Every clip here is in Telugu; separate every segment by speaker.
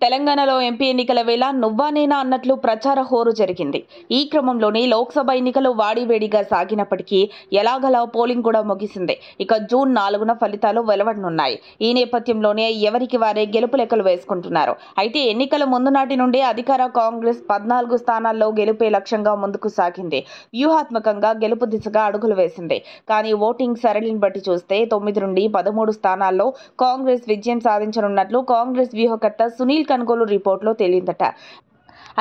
Speaker 1: తెలంగాణలో ఎంపీ ఎన్నికల వేళ నువ్వా నేనా అన్నట్లు ప్రచార హోరు జరిగింది. ఈ క్రమంలోనే లోక్సభ ఎన్నికలు వాడివేడిగా సాగినప్పటికీ ఎలాగలా పోలింగ్ కూడా ముగిసింది. ఇక జూన్ 4న ఫలితాలు వెలువడనున్నాయి. ఈ నేపథ్యంలోనే ఎవరికి వారే గెలుపు లెక్కలు వేసుకుంటున్నారు. అయితే ఎన్నికల ముందు నాటి నుండే అధికార కాంగ్రెస్ 14 స్థానాల్లో గెలుపే లక్ష్యంగా ముందుకు సాగింది. వ్యూహాత్మకంగా గెలుపు దిశగా అడుగులు వేసింది. కానీ ఓటింగ్ సరళిని బట్టి చూస్తే 9 నుండి 13 స్థానాల్లో కాంగ్రెస్ విజయం సాధించనున్నట్లు కాంగ్రెస్ వ్యూహకర్త సునీల్ కన్గోలు రిపోర్టులో తేలిందట.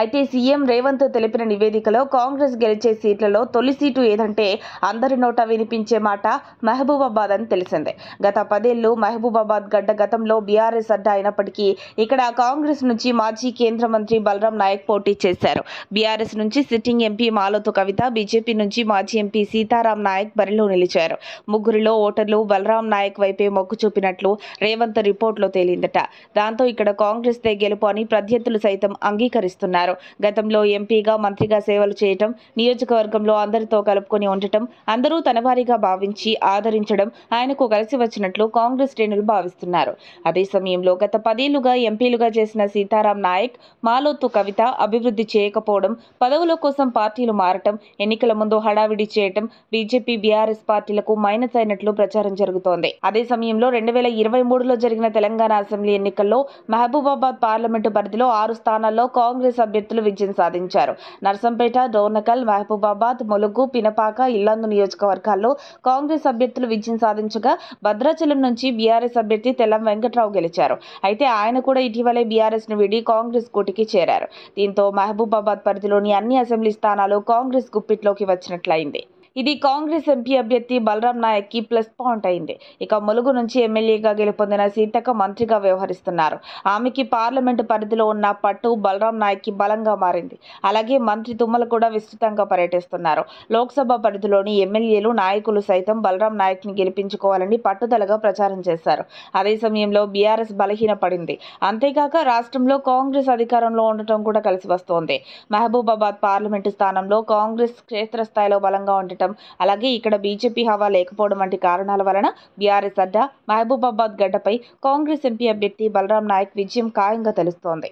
Speaker 1: అయితే సీఎం రేవంత్ తెలిపిన నివేదికలో కాంగ్రెస్ గెలిచే సీట్లలో తొలి సీటు ఏదంటే అందరి నోట వినిపించే మాట మహబూబాబాద్ అని తెలిసిందే. గత 10 ఏళ్లు మహబూబాబాద్ గడ్డ గతంలో బీఆర్ఎస్ అడ్డా అయినప్పటికీ ఇక్కడ కాంగ్రెస్ నుంచి మాజీ కేంద్ర మంత్రి బలరాం నాయక్ పోటీ చేశారు. బీఆర్ఎస్ నుంచి సిట్టింగ్ ఎంపీ మాలోతు కవిత, బీజేపీ నుంచి మాజీ ఎంపీ సీతారాం నాయక్ బరిలో నిలిచారు. ముగ్గురిలో ఓటర్లు బలరాం నాయక్ వైపే మొగ్గు చూపినట్లు రేవంత్ రిపోర్టులో తేలిందట. దాంతో ఇక్కడ కాంగ్రెస్ దే గెలుపు అని ప్రత్యర్థులు సైతం అంగీకరిస్తున్నారు. గతంలో ఎంపీగా మంత్రిగా సేవలు చేయటం, నియోజకవర్గంలో అందరితో కలుపుకొని ఉండటం, అందరూ తనవారిగా భావించి ఆదరించడం ఆయనకు కలిసి వచ్చినట్లు కాంగ్రెస్ శ్రేణులు భావిస్తున్నారు. అదే సమయంలో గత 10 ఏళ్లుగా ఎంపీలుగా చేసిన సీతారాం నాయక్, మాలోతు కవిత అభివృద్ధి చేయకపోవడం, పదవుల కోసం పార్టీలు మారటం, ఎన్నికల ముందు హడావిడి చేయటం బీజేపీ బీఆర్ఎస్ పార్టీలకు మైనస్ అయినట్లు ప్రచారం జరుగుతోంది. అదే సమయంలో 2023లో జరిగిన తెలంగాణ అసెంబ్లీ ఎన్నికల్లో మహబూబాబాద్ పార్లమెంటు పరిధిలో 6 స్థానాల్లో కాంగ్రెస్ అభ్యర్థులు విజయం సాధించారు. నర్సంపేట, డోర్నకల్, మహబూబాబాద్, ములుగు, పినపాక, ఇల్లందు నియోజకవర్గాల్లో కాంగ్రెస్ అభ్యర్థులు విజయం సాధించగా భద్రాచలం నుంచి బీఆర్ఎస్ అభ్యర్థి తెల్లం వెంకట్రావు గెలిచారు. అయితే ఆయన కూడా ఇటీవలే బీఆర్ఎస్ ను వీడి కాంగ్రెస్ కూటికి చేరారు. దీంతో మహబూబాబాద్ పరిధిలోని అన్ని అసెంబ్లీ స్థానాలు కాంగ్రెస్ గుప్పిట్లోకి వచ్చినట్లయింది. ఇది కాంగ్రెస్ ఎంపీ అభ్యర్థి బలరాం నాయక్ కి ప్లస్ పాయింట్ అయింది. ఇక ములుగు నుంచి ఎమ్మెల్యేగా గెలుపొందిన సీతక్క మంత్రిగా వ్యవహరిస్తున్నారు. ఆమెకి పార్లమెంటు పరిధిలో ఉన్న పట్టు బలరాం నాయక్ కి బలంగా మారింది. అలాగే మంత్రి తుమ్మల కూడా విస్తృతంగా పర్యటిస్తున్నారు. లోక్సభ పరిధిలోని ఎమ్మెల్యేలు, నాయకులు సైతం బలరాం నాయక్ ని గెలిపించుకోవాలని పట్టుదలగా ప్రచారం చేశారు. అదే సమయంలో బీఆర్ఎస్ బలహీనపడింది. అంతేకాక రాష్ట్రంలో కాంగ్రెస్ అధికారంలో ఉండటం కూడా కలిసి వస్తోంది. మహబూబాబాద్ పార్లమెంటు స్థానంలో కాంగ్రెస్ క్షేత్రస్థాయిలో బలంగా ఉండటం, అలాగే ఇక్కడ బీజేపీ హవా లేకపోవడం వంటి కారణాల వలన బీఆర్ఎస్ అడ్డా మహబూబాబాద్ గడ్డపై కాంగ్రెస్ ఎంపీ అభ్యర్థి బలరాం నాయక్ విజయం ఖాయంగా తెలుస్తోంది.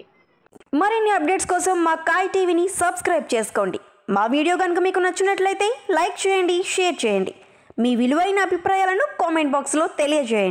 Speaker 2: మరిన్ని అప్డేట్స్ కోసం మా కాయ్ టీవీని సబ్స్క్రైబ్ చేసుకోండి. మా వీడియో కనుక మీకు నచ్చినట్లయితే లైక్ చేయండి, షేర్ చేయండి. మీ విలువైన అభిప్రాయాలను కామెంట్ బాక్స్లో తెలియజేయండి.